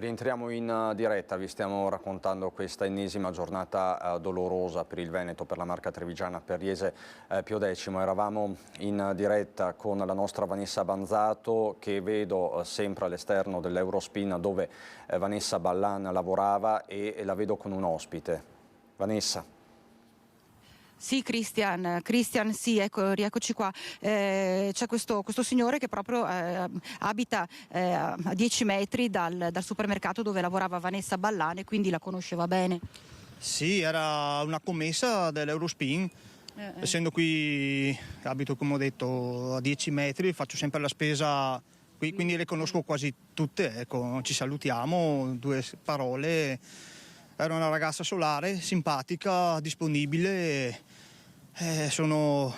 Rientriamo in diretta, vi stiamo raccontando questa ennesima giornata dolorosa per il Veneto, per la Marca Trevigiana, per Riese Pio X. Eravamo in diretta con la nostra Vanessa Banzato, che vedo sempre all'esterno dell'Eurospin dove Vanessa Ballan lavorava, e la vedo con un ospite. Vanessa. Sì, Christian, sì, ecco, rieccoci qua. C'è questo signore che proprio abita a 10 metri dal supermercato dove lavorava Vanessa Ballan, e quindi la conosceva bene. Sì, era una commessa dell'Eurospin. Essendo qui, abito come ho detto a 10 metri, faccio sempre la spesa qui, quindi le conosco quasi tutte, ecco, ci salutiamo, due parole. Era una ragazza solare, simpatica, disponibile. Non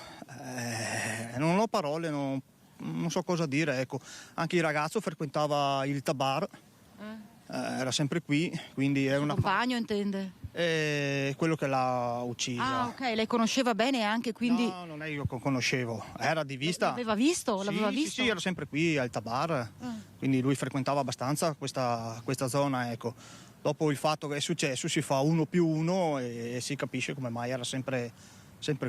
ho parole, non so cosa dire, ecco. Anche il ragazzo frequentava il tabar, era sempre qui, quindi è una compagno, intende? Quello che l'ha uccisa. Ah, ok, lei conosceva bene anche, quindi... No, non è io che conoscevo, era di vista. L'aveva visto? Sì, L'aveva visto? Sì, era sempre qui al tabar, quindi lui frequentava abbastanza questa zona, ecco. Dopo il fatto che è successo si fa 1+1 e si capisce come mai era sempre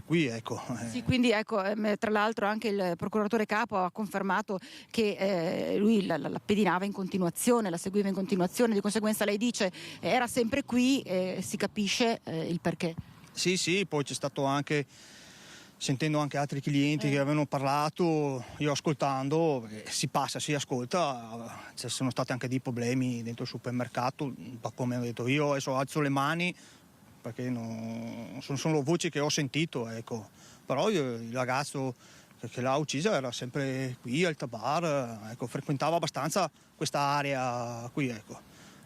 qui, ecco. Sì, quindi ecco, tra l'altro anche il procuratore capo ha confermato che lui la pedinava in continuazione, la seguiva in continuazione, di conseguenza lei dice era sempre qui, si capisce il perché. Sì, poi c'è stato anche, sentendo anche altri clienti che avevano parlato, io ascoltando, si passa, si ascolta, ci sono stati anche dei problemi dentro il supermercato, un po' come ho detto io, adesso alzo le mani, perché sono voci che ho sentito, ecco. Però il ragazzo che l'ha uccisa era sempre qui al tabar, ecco, frequentava abbastanza questa area qui, ecco.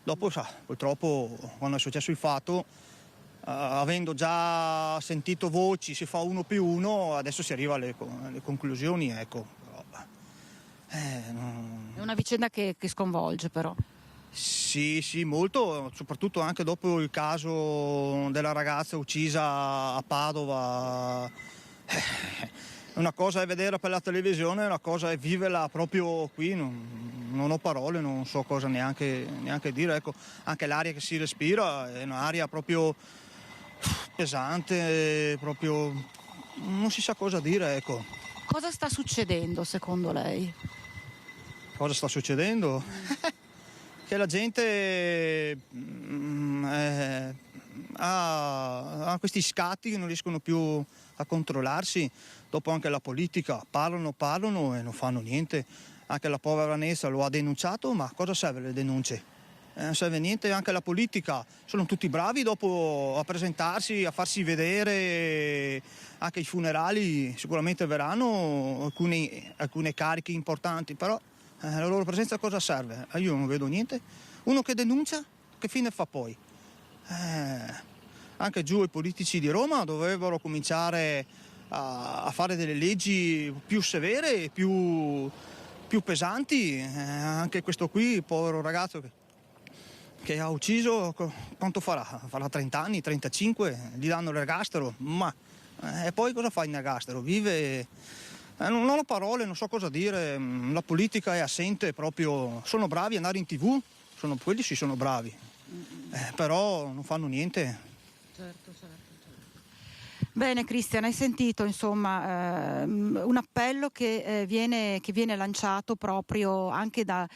Dopo, purtroppo, quando è successo il fatto, avendo già sentito voci, si fa 1+1, adesso si arriva alle conclusioni, ecco. È una vicenda che sconvolge, però. Sì, molto, soprattutto anche dopo il caso della ragazza uccisa a Padova. Una cosa è vederla per la televisione, una cosa è viverla proprio qui, non ho parole, non so cosa neanche dire, ecco. Anche l'aria che si respira è un'aria proprio pesante, proprio non si sa cosa dire, ecco. Cosa sta succedendo secondo lei? Cosa sta succedendo? Che la gente ha questi scatti che non riescono più a controllarsi. Dopo anche la politica parlano e non fanno niente. Anche la povera Vanessa lo ha denunciato, ma cosa serve le denunce? Non serve niente. Anche la politica, sono tutti bravi dopo a presentarsi, a farsi vedere. Anche i funerali sicuramente verranno, alcune cariche importanti, però la loro presenza a cosa serve? Io non vedo niente. Uno che denuncia, che fine fa poi? Anche giù i politici di Roma dovrebbero cominciare a fare delle leggi più severe, più pesanti. Anche questo qui, il povero ragazzo che ha ucciso, quanto farà? Farà 30 anni, 35, gli danno l'ergastolo, ma e poi cosa fa in ergastolo? Vive... non ho parole, non so cosa dire, la politica è assente proprio, sono bravi ad andare in TV, quelli sì sono bravi, però non fanno niente. Certo. Bene Christian, hai sentito insomma un appello che viene lanciato proprio anche da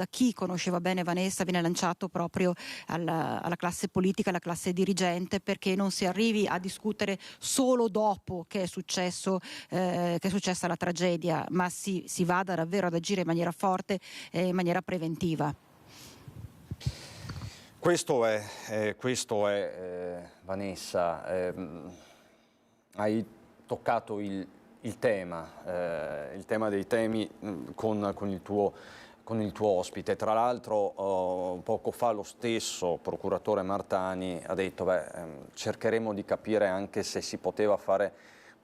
chi conosceva bene Vanessa, viene lanciato proprio alla classe politica, alla classe dirigente, perché non si arrivi a discutere solo dopo che è successa la tragedia, ma si vada davvero ad agire in maniera forte e in maniera preventiva. Questo è Vanessa. Hai toccato il tema dei temi con il tuo ospite. Tra l'altro poco fa lo stesso procuratore Martani ha detto cercheremo di capire anche se si poteva fare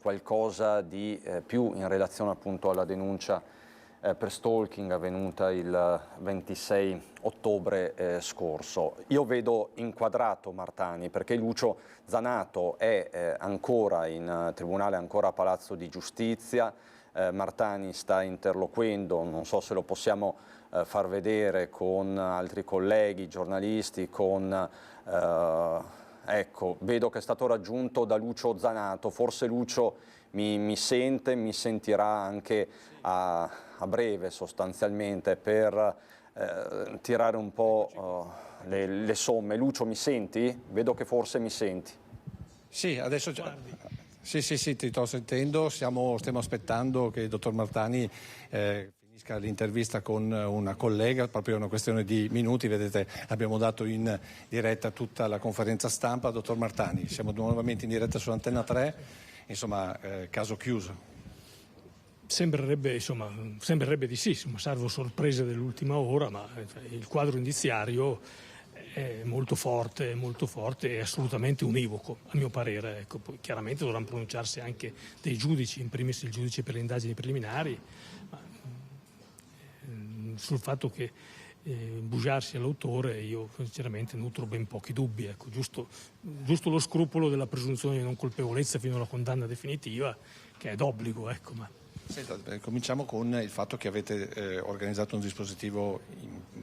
qualcosa di più in relazione appunto alla denuncia per stalking avvenuta il 26 ottobre scorso. Io vedo inquadrato Martani perché Lucio Zanato è ancora in tribunale, ancora a Palazzo di Giustizia. Martani sta interloquendo, non so se lo possiamo far vedere con altri colleghi, giornalisti, ecco, vedo che è stato raggiunto da Lucio Zanato, forse Lucio mi sente, mi sentirà anche a breve sostanzialmente per tirare un po' le somme. Lucio, mi senti? Vedo che forse mi senti. Sì, adesso sì, ti sto sentendo, stiamo aspettando che il dottor Martani finisca l'intervista con una collega, proprio una questione di minuti, vedete abbiamo dato in diretta tutta la conferenza stampa. Dottor Martani, siamo nuovamente in diretta su Antenna 3, insomma caso chiuso. Sembrerebbe di sì, salvo sorprese dell'ultima ora, ma il quadro indiziario è molto forte e assolutamente univoco, a mio parere. Ecco, poi chiaramente dovranno pronunciarsi anche dei giudici, in primis il giudice per le indagini preliminari, ma sul fatto che Bugiar sia l'autore io sinceramente nutro ben pochi dubbi. Ecco, giusto lo scrupolo della presunzione di non colpevolezza fino alla condanna definitiva, che è d'obbligo. Ecco, ma... Senta, cominciamo con il fatto che avete organizzato un dispositivo.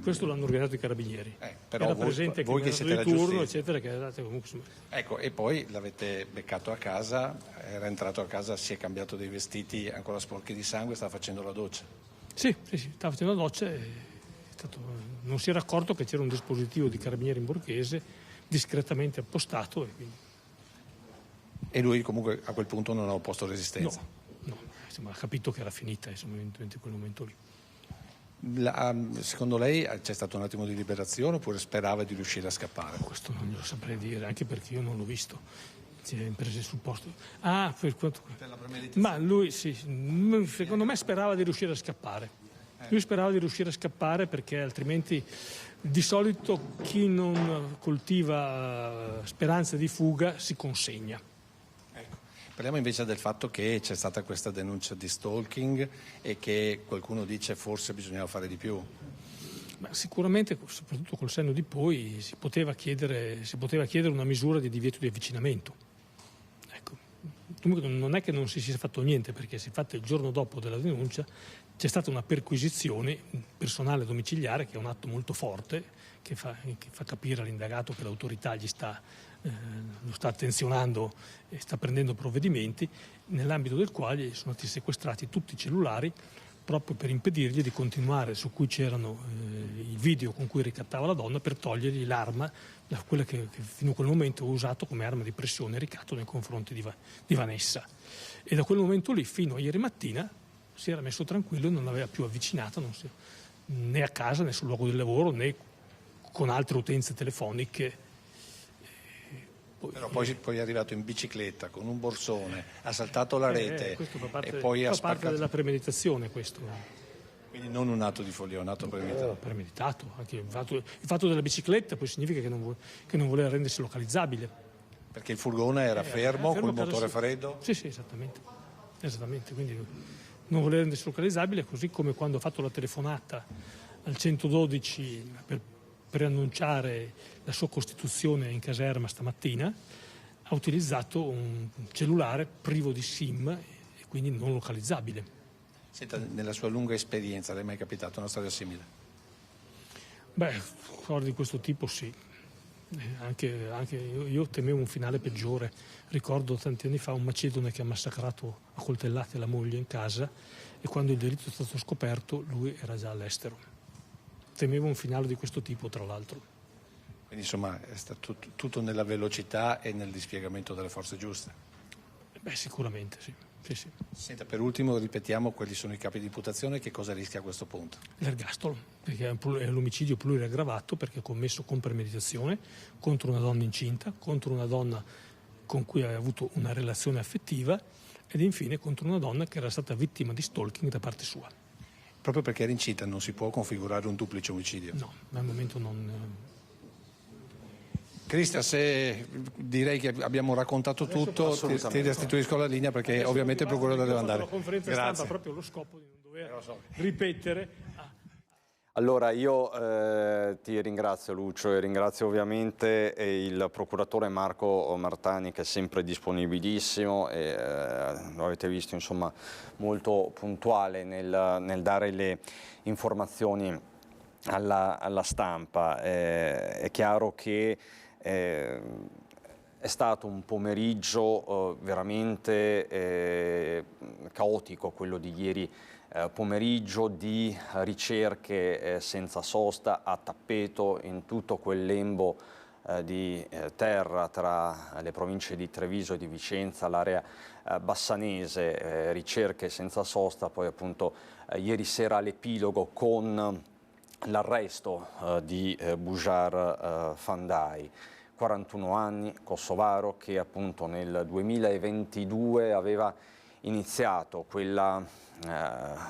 Questo l'hanno organizzato i carabinieri. Però era presente voi che siete di turno, eccetera, che era comunque. Ecco, e poi l'avete beccato a casa, era entrato a casa, si è cambiato dei vestiti ancora sporchi di sangue, stava facendo la doccia. Sì, stava facendo la doccia e non si era accorto che c'era un dispositivo di carabinieri in Borghese discretamente appostato. E lui comunque a quel punto non ha opposto resistenza? No, ha capito che era finita in quel momento lì. Secondo lei c'è stato un attimo di liberazione oppure sperava di riuscire a scappare? Questo non glielo saprei dire, anche perché io non l'ho visto. Si è prese sul posto. Per la premeditazione. Ma lui sì, secondo me sperava di riuscire a scappare. Lui sperava di riuscire a scappare perché altrimenti di solito chi non coltiva speranza di fuga si consegna. Parliamo invece del fatto che c'è stata questa denuncia di stalking e che qualcuno dice forse bisognava fare di più. Ma sicuramente, soprattutto col senno di poi, si poteva chiedere una misura di divieto di avvicinamento. Ecco. Dunque non è che non si sia fatto niente, perché si è fatto il giorno dopo della denuncia, c'è stata una perquisizione personale domiciliare, che è un atto molto forte, che fa capire all'indagato che l'autorità lo sta attenzionando e sta prendendo provvedimenti, nell'ambito del quale sono stati sequestrati tutti i cellulari proprio per impedirgli di continuare, su cui c'erano i video con cui ricattava la donna, per togliergli l'arma, quella che fino a quel momento ho usato come arma di pressione e ricatto nei confronti di Vanessa. E da quel momento lì fino a ieri mattina si era messo tranquillo e non l'aveva più avvicinata, né a casa né sul luogo del lavoro né con altre utenze telefoniche. Però poi è arrivato in bicicletta con un borsone, ha saltato la rete e poi fa parte della premeditazione questo. Quindi non un atto di follia, un atto premeditato. Premeditato. Anche il fatto della bicicletta poi significa che non voleva rendersi localizzabile. Perché il furgone era fermo col motore freddo? Sì, esattamente. Quindi non voleva rendersi localizzabile, così come quando ha fatto la telefonata al 112 per preannunciare la sua costituzione in caserma stamattina, ha utilizzato un cellulare privo di SIM e quindi non localizzabile. Senta, nella sua lunga esperienza, le è mai capitata una storia simile? Beh, storie di questo tipo sì. Anche io temevo un finale peggiore. Ricordo tanti anni fa un macedone che ha massacrato a coltellate la moglie in casa e quando il delitto è stato scoperto lui era già all'estero. Temevo un finale di questo tipo, tra l'altro. Quindi insomma è stato tutto nella velocità e nel dispiegamento delle forze giuste? Beh, sicuramente sì. Sì. Senta, per ultimo ripetiamo quali sono i capi di imputazione e che cosa rischia a questo punto? L'ergastolo, perché è l'omicidio pluriaggravato, perché è commesso con premeditazione contro una donna incinta, contro una donna con cui aveva avuto una relazione affettiva ed infine contro una donna che era stata vittima di stalking da parte sua. Proprio perché era incinta non si può configurare un duplice omicidio? No, al momento non. Cristian, direi che abbiamo raccontato tutto, ti restituisco la linea perché adesso ovviamente il procuratore deve andare. La conferenza Grazie. stampa proprio lo scopo di non dover ripetere. Allora io ti ringrazio Lucio e ringrazio ovviamente il procuratore Marco Martani che è sempre disponibilissimo e lo avete visto insomma molto puntuale nel dare le informazioni alla stampa. È chiaro che è stato un pomeriggio veramente caotico quello di ieri pomeriggio, di ricerche senza sosta a tappeto in tutto quel lembo di terra tra le province di Treviso e di Vicenza, l'area bassanese, ricerche senza sosta, poi appunto ieri sera l'epilogo con l'arresto di Bujar Fandaj, 41 anni, kosovaro, che appunto nel 2022 aveva iniziato quella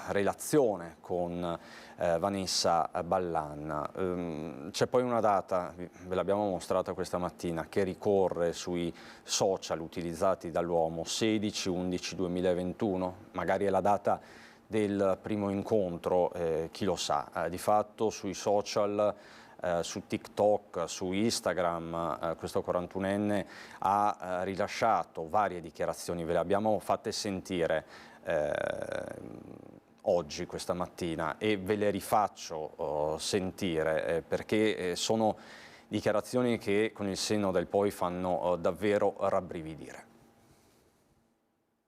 relazione con Vanessa Ballan. C'è poi una data, ve l'abbiamo mostrata questa mattina, che ricorre sui social utilizzati dall'uomo, 16/11/2021, magari è la data del primo incontro, chi lo sa. Di fatto sui social, su TikTok, su Instagram, questo 41enne ha rilasciato varie dichiarazioni, ve le abbiamo fatte sentire oggi, questa mattina, e ve le rifaccio sentire perché sono dichiarazioni che con il senno del poi fanno davvero rabbrividire.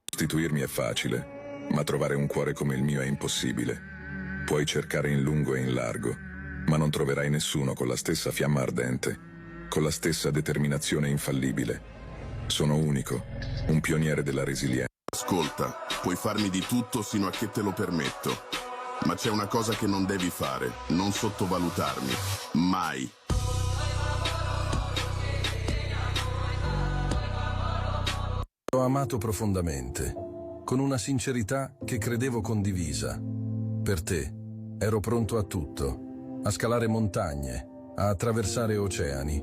Sostituirmi è facile, ma trovare un cuore come il mio è impossibile. Puoi cercare in lungo e in largo, ma non troverai nessuno con la stessa fiamma ardente, con la stessa determinazione infallibile. Sono unico, un pioniere della resilienza. Ascolta, puoi farmi di tutto sino a che te lo permetto, ma c'è una cosa che non devi fare, non sottovalutarmi, mai. L'ho amato profondamente, con una sincerità che credevo condivisa. Per te ero pronto a tutto, a scalare montagne, a attraversare oceani.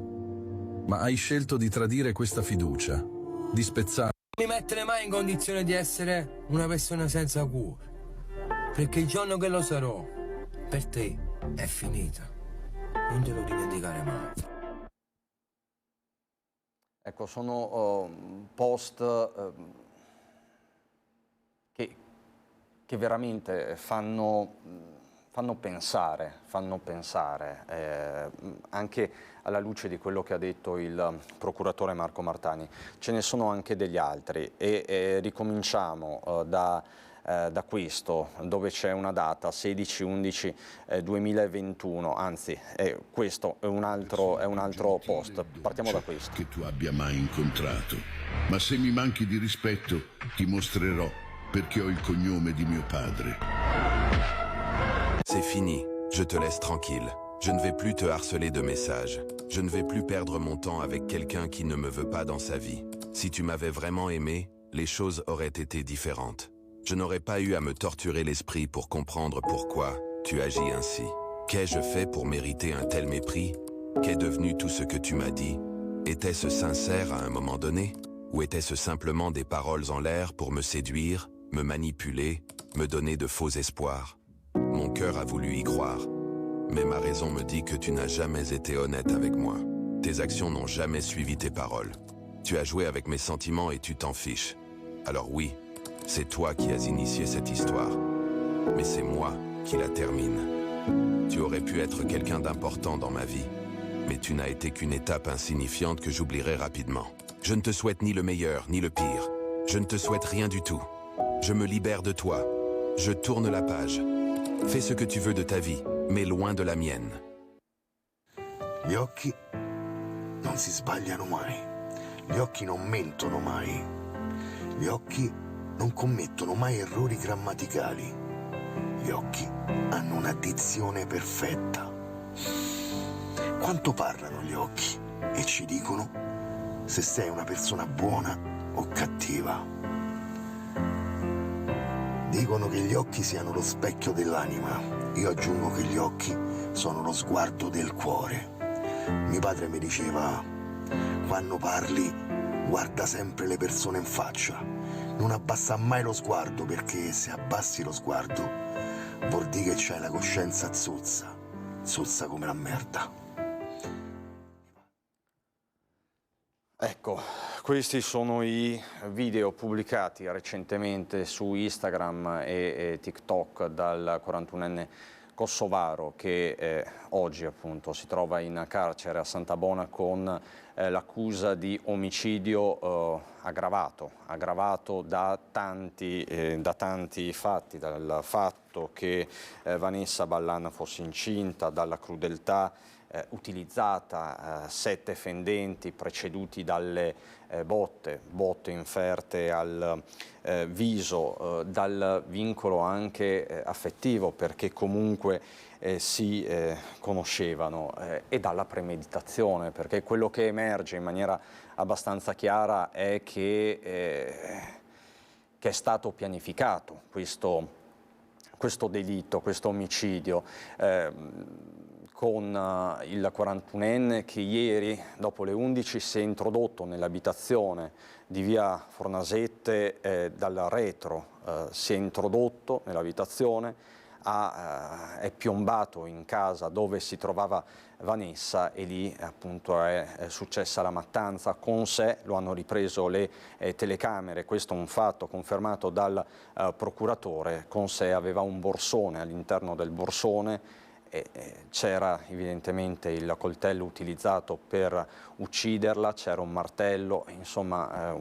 Ma hai scelto di tradire questa fiducia, di spezzare. Non mi mettere mai in condizione di essere una persona senza cuore, perché il giorno che lo sarò, per te è finita. Non te lo dimenticare mai. Ecco, sono post che veramente fanno pensare, anche alla luce di quello che ha detto il procuratore Marco Martani. Ce ne sono anche degli altri e ricominciamo da questo, dove c'è una data, 16/11/2021, anzi questo è un altro post. Partiamo da questo. Che tu abbia mai incontrato, ma se mi manchi di rispetto ti mostrerò perché ho il cognome di mio padre. C'est fini, je te laisse tranquille. Je ne vais plus te harceler de messages. Je ne vais plus perdre mon temps avec quelqu'un qui ne me veut pas dans sa vie. Si tu m'avais vraiment aimé, les choses auraient été différentes. Je n'aurais pas eu à me torturer l'esprit pour comprendre pourquoi tu agis ainsi. Qu'ai-je fait pour mériter un tel mépris? Qu'est devenu tout ce que tu m'as dit? Était-ce sincère à un moment donné? Ou était-ce simplement des paroles en l'air pour me séduire, me manipuler, me donner de faux espoirs? Mon cœur a voulu y croire. Mais ma raison me dit que tu n'as jamais été honnête avec moi. Tes actions n'ont jamais suivi tes paroles. Tu as joué avec mes sentiments et tu t'en fiches. Alors oui, c'est toi qui as initié cette histoire. Mais c'est moi qui la termine. Tu aurais pu être quelqu'un d'important dans ma vie. Mais tu n'as été qu'une étape insignifiante que j'oublierai rapidement. Je ne te souhaite ni le meilleur, ni le pire. Je ne te souhaite rien du tout. Je me libère de toi. Je tourne la page. Fais ce que tu veux de ta vie, mais loin de la mienne. Gli occhi non si sbagliano mai. Gli occhi non mentono mai. Gli occhi non commettono mai errori grammaticali. Gli occhi hanno una dizione perfetta. Quanto parlano gli occhi e ci dicono se sei una persona buona o cattiva. Dicono che gli occhi siano lo specchio dell'anima. Io aggiungo che gli occhi sono lo sguardo del cuore. Mio padre mi diceva: quando parli, guarda sempre le persone in faccia. Non abbassa mai lo sguardo, perché se abbassi lo sguardo vuol dire che c'hai la coscienza zozza. Zozza come la merda. Ecco, questi sono i video pubblicati recentemente su Instagram e TikTok dal 41enne kosovaro che oggi appunto si trova in carcere a Santa Bona con l'accusa di omicidio aggravato da tanti fatti, dal fatto che Vanessa Ballan fosse incinta, dalla crudeltà utilizzata, 7 fendenti preceduti dalle botte inferte al viso, dal vincolo anche affettivo, perché comunque si conoscevano, e dalla premeditazione, perché quello che emerge in maniera abbastanza chiara è che è stato pianificato questo delitto, questo omicidio, con il 41enne che ieri, dopo le 11, si è introdotto nell'abitazione di via Fornasette dal retro, si è introdotto nell'abitazione, è piombato in casa dove si trovava Vanessa e lì appunto è successa la mattanza. Con sé, lo hanno ripreso le telecamere, questo è un fatto confermato dal procuratore, con sé aveva un borsone, all'interno del borsone c'era evidentemente il coltello utilizzato per ucciderla, c'era un martello, insomma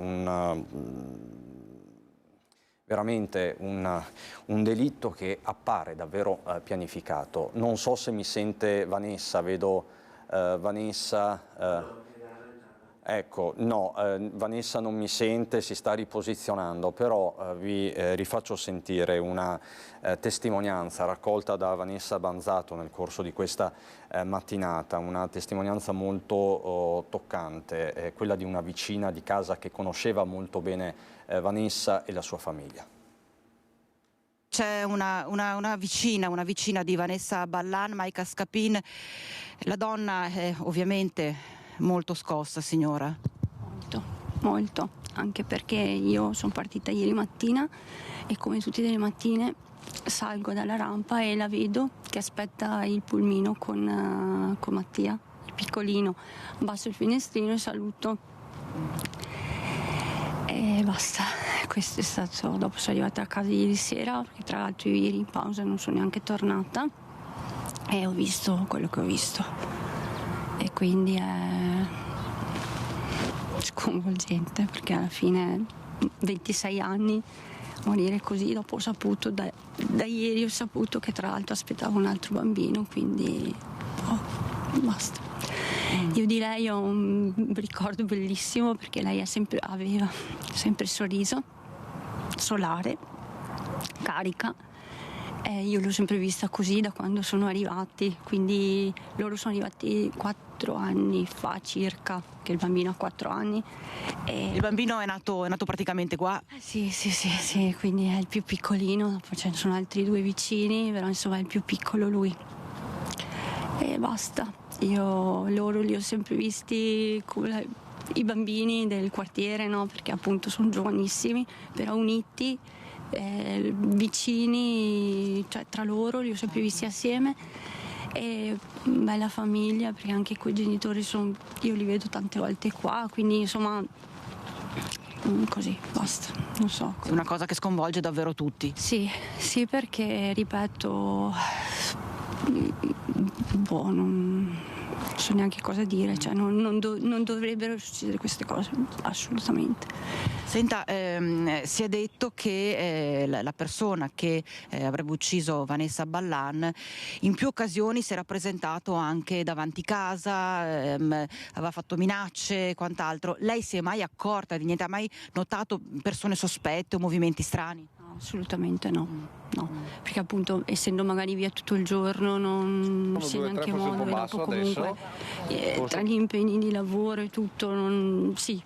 veramente un delitto che appare davvero pianificato. Non so se mi sente Vanessa, vedo Vanessa... Ecco, no, Vanessa non mi sente, si sta riposizionando, però vi rifaccio sentire una testimonianza raccolta da Vanessa Banzato nel corso di questa mattinata, una testimonianza molto toccante, quella di una vicina di casa che conosceva molto bene Vanessa e la sua famiglia. C'è una vicina di Vanessa Ballan, Maika Scapin. La donna è ovviamente molto scossa, signora. Molto, anche perché io sono partita ieri mattina e come tutte le mattine salgo dalla rampa e la vedo che aspetta il pulmino con Mattia, il piccolino. Abbasso il finestrino e saluto. E basta, questo è stato. Dopo sono arrivata a casa ieri sera, perché tra l'altro io ieri in pausa non sono neanche tornata e ho visto quello che ho visto. E quindi è sconvolgente, perché alla fine 26 anni morire così. Dopo ho saputo, da ieri ho saputo che tra l'altro aspettava un altro bambino, quindi basta. Io di lei ho un ricordo bellissimo, perché lei aveva sempre il sorriso, solare, carica. Io l'ho sempre vista così da quando sono arrivati, quindi loro sono arrivati 4 anni fa circa, che il bambino ha 4 anni. Il bambino è nato praticamente qua? Sì, quindi è il più piccolino, dopo ce ne sono altri 2 vicini, però insomma è il più piccolo lui. E basta, loro li ho sempre visti come i bambini del quartiere, no? Perché appunto sono giovanissimi, però uniti. Vicini, cioè tra loro li ho sempre visti assieme, e bella famiglia, perché anche quei genitori io li vedo tante volte qua, quindi insomma così, basta, non so. È una cosa che sconvolge davvero tutti. Sì, perché ripeto, non so neanche cosa dire, cioè non dovrebbero succedere queste cose, assolutamente. Senta, si è detto che la persona che avrebbe ucciso Vanessa Ballan in più occasioni si era presentato anche davanti casa, aveva fatto minacce e quant'altro. Lei si è mai accorta di niente? Ha mai notato persone sospette o movimenti strani? No, assolutamente no, perché appunto essendo magari via tutto il giorno non si è neanche modo, dopo comunque tra gli impegni di lavoro e tutto, sì,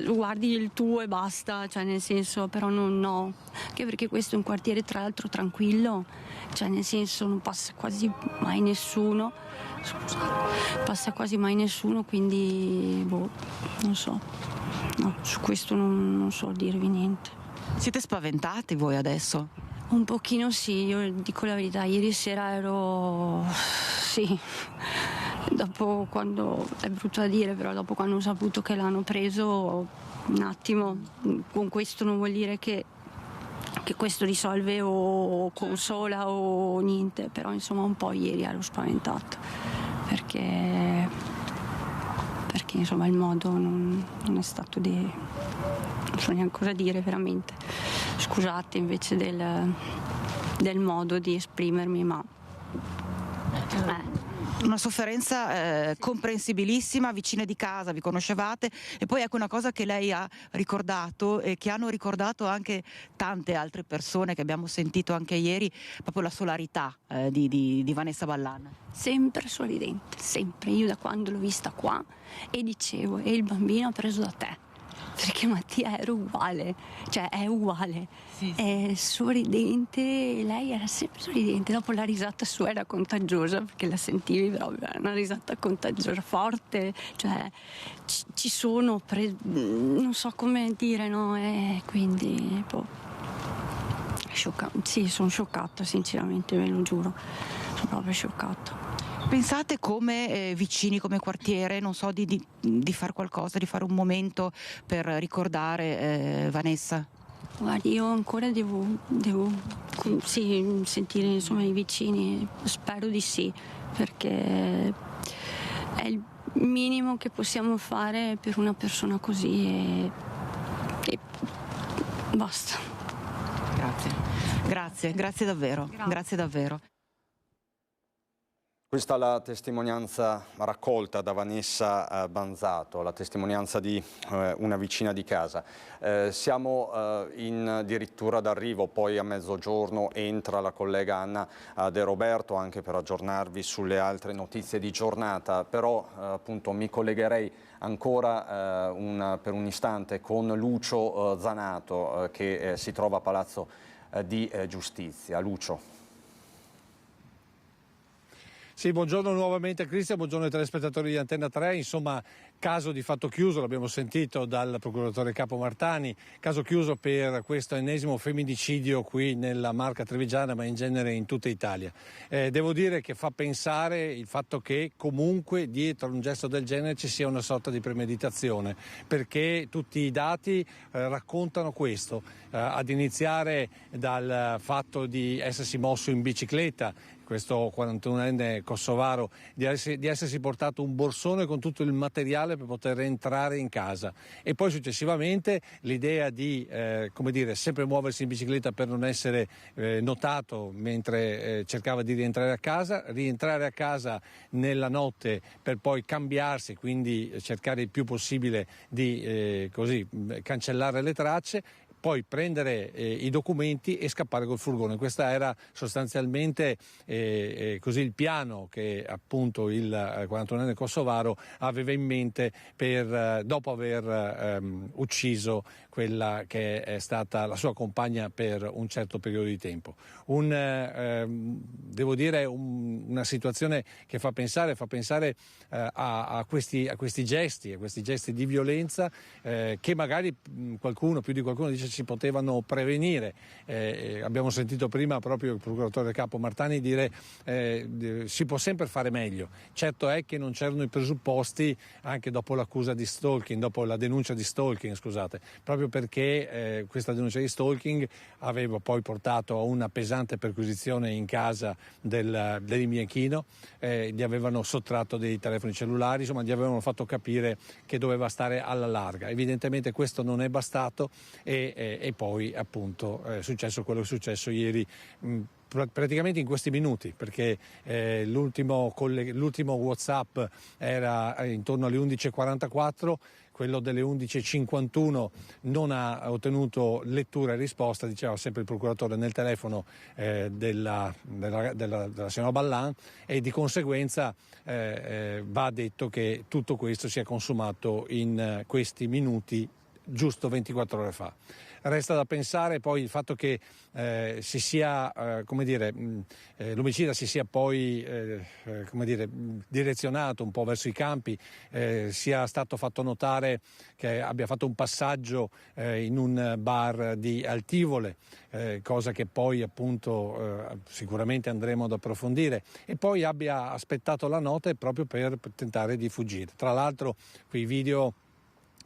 guardi il tuo e basta, cioè nel senso, però no, anche perché questo è un quartiere tra l'altro tranquillo, cioè nel senso non passa quasi mai nessuno, quindi non so, no, su questo non so dirvi niente. Siete spaventati voi adesso? Un pochino sì, io dico la verità, ieri sera sì, dopo quando, è brutto da dire, però dopo quando ho saputo che l'hanno preso, un attimo, con questo non vuol dire che che questo risolve o consola o niente, però insomma un po' ieri ero spaventato perché insomma il modo non è stato non so neanche cosa dire veramente, scusate, invece del modo di esprimermi, ma una sofferenza comprensibilissima, vicine di casa, vi conoscevate, e poi ecco una cosa che lei ha ricordato e che hanno ricordato anche tante altre persone che abbiamo sentito anche ieri, proprio la solarità di Vanessa Ballan. Sempre sorridente, sempre. Io da quando l'ho vista qua e dicevo, e il bambino ha preso da te, perché Mattia era uguale, cioè è uguale, è sorridente, lei era sempre sorridente, dopo la risata sua era contagiosa, perché la sentivi proprio, era una risata contagiosa, forte, cioè ci sono, non so come dire, no, e quindi sì, sono scioccata, sinceramente, ve lo giuro, sono proprio scioccata. Pensate come vicini, come quartiere, non so, di fare qualcosa, di fare un momento per ricordare Vanessa? Guardi, io ancora devo sì, sentire insomma i vicini, spero di sì, perché è il minimo che possiamo fare per una persona così e basta. Grazie davvero, grazie davvero. Questa è la testimonianza raccolta da Vanessa Banzato, la testimonianza di una vicina di casa. Siamo addirittura d'arrivo, poi a mezzogiorno entra la collega Anna De Roberto anche per aggiornarvi sulle altre notizie di giornata, però appunto mi collegherei ancora per un istante con Lucio Zanato che si trova a Palazzo di Giustizia. Lucio. Sì, buongiorno nuovamente Cristian, buongiorno ai telespettatori di Antenna 3, insomma caso di fatto chiuso, l'abbiamo sentito dal procuratore capo Martani, caso chiuso per questo ennesimo femminicidio qui nella Marca Trevigiana ma in genere in tutta Italia. Devo dire che fa pensare il fatto che comunque dietro un gesto del genere ci sia una sorta di premeditazione, perché tutti i dati raccontano questo, ad iniziare dal fatto di essersi mosso in bicicletta, questo 41enne kosovaro, di essersi portato un borsone con tutto il materiale per poter entrare in casa, e poi successivamente l'idea di sempre muoversi in bicicletta per non essere notato mentre cercava di rientrare a casa nella notte per poi cambiarsi, quindi cercare il più possibile di cancellare le tracce, poi prendere i documenti e scappare col furgone. Questo era sostanzialmente così il piano che appunto il 41enne kosovaro aveva in mente dopo aver ucciso quella che è stata la sua compagna per un certo periodo di tempo. Devo dire una situazione che fa pensare a questi gesti di violenza che magari più di qualcuno dice si potevano prevenire. Abbiamo sentito prima proprio il procuratore capo Martani dire si può sempre fare meglio. Certo è che non c'erano i presupposti anche dopo l'accusa di stalking, dopo la denuncia di stalking, scusate, proprio perché questa denuncia di stalking aveva poi portato a una pesante perquisizione in casa dell'Imiechino, gli avevano sottratto dei telefoni cellulari, insomma gli avevano fatto capire che doveva stare alla larga. Evidentemente questo non è bastato e poi appunto è successo quello che è successo ieri praticamente in questi minuti, perché l'ultimo WhatsApp era intorno alle 11.44, quello delle 11.51 non ha ottenuto lettura e risposta, diceva sempre il procuratore, nel telefono della signora Ballan, e di conseguenza va detto che tutto questo si è consumato in questi minuti giusto 24 ore fa. Resta da pensare poi il fatto che l'omicida si sia poi direzionato un po' verso i campi, sia stato fatto notare che abbia fatto un passaggio in un bar di Altivole, cosa che poi appunto sicuramente andremo ad approfondire, e poi abbia aspettato la notte proprio per tentare di fuggire. Tra l'altro quei video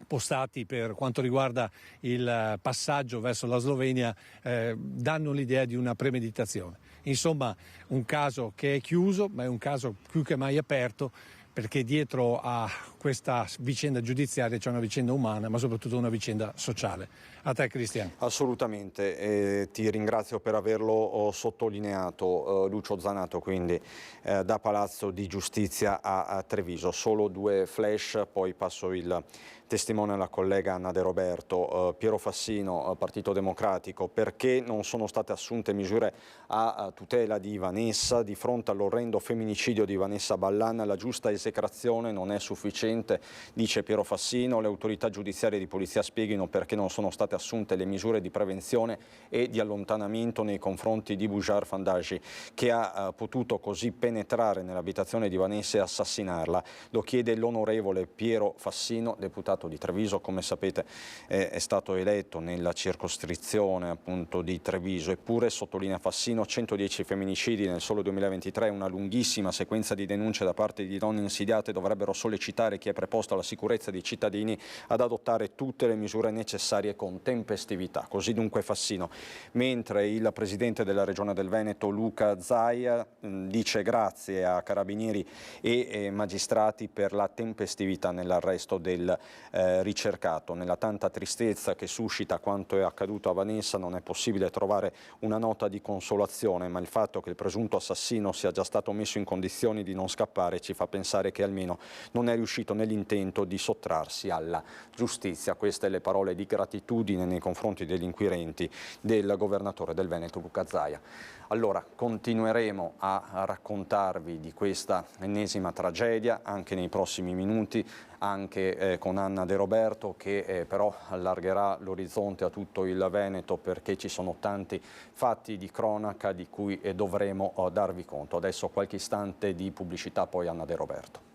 postati per quanto riguarda il passaggio verso la Slovenia danno l'idea di una premeditazione. Insomma, un caso che è chiuso, ma è un caso più che mai aperto, perché dietro a questa vicenda giudiziaria c'è una vicenda umana, ma soprattutto una vicenda sociale. A te, Cristian. Assolutamente, ti ringrazio per averlo sottolineato. Lucio Zanato, quindi da Palazzo di Giustizia a Treviso. Solo 2 flash, poi passo il testimone alla collega Anna De Roberto. Piero Fassino, Partito Democratico: perché non sono state assunte misure a tutela di Vanessa? Di fronte all'orrendo femminicidio di Vanessa Ballan la giusta esecrazione non è sufficiente, dice Piero Fassino. Le autorità giudiziarie di polizia spieghino perché non sono state assunte le misure di prevenzione e di allontanamento nei confronti di Bujar Fandaji, che ha potuto così penetrare nell'abitazione di Vanessa e assassinarla. Lo chiede l'onorevole Piero Fassino, deputato di Treviso. Come sapete è stato eletto nella circoscrizione appunto di Treviso. Eppure, sottolinea Fassino, 110 femminicidi nel solo 2023, una lunghissima sequenza di denunce da parte di donne insidiate dovrebbero sollecitare chi è preposto alla sicurezza dei cittadini ad adottare tutte le misure necessarie con tempestività. Così dunque Fassino. Mentre il presidente della Regione del Veneto, Luca Zaia, dice grazie a carabinieri e magistrati per la tempestività nell'arresto del ricercato. Nella tanta tristezza che suscita quanto è accaduto a Vanessa non è possibile trovare una nota di consolazione, ma il fatto che il presunto assassino sia già stato messo in condizioni di non scappare ci fa pensare che almeno non è riuscito nell'intento di sottrarsi alla giustizia. Queste le parole di gratitudine nei confronti degli inquirenti del governatore del Veneto, Luca Zaia. Allora, continueremo a raccontarvi di questa ennesima tragedia anche nei prossimi minuti, anche con Anna De Roberto, che però allargherà l'orizzonte a tutto il Veneto, perché ci sono tanti fatti di cronaca di cui dovremo darvi conto. Adesso qualche istante di pubblicità, poi Anna De Roberto.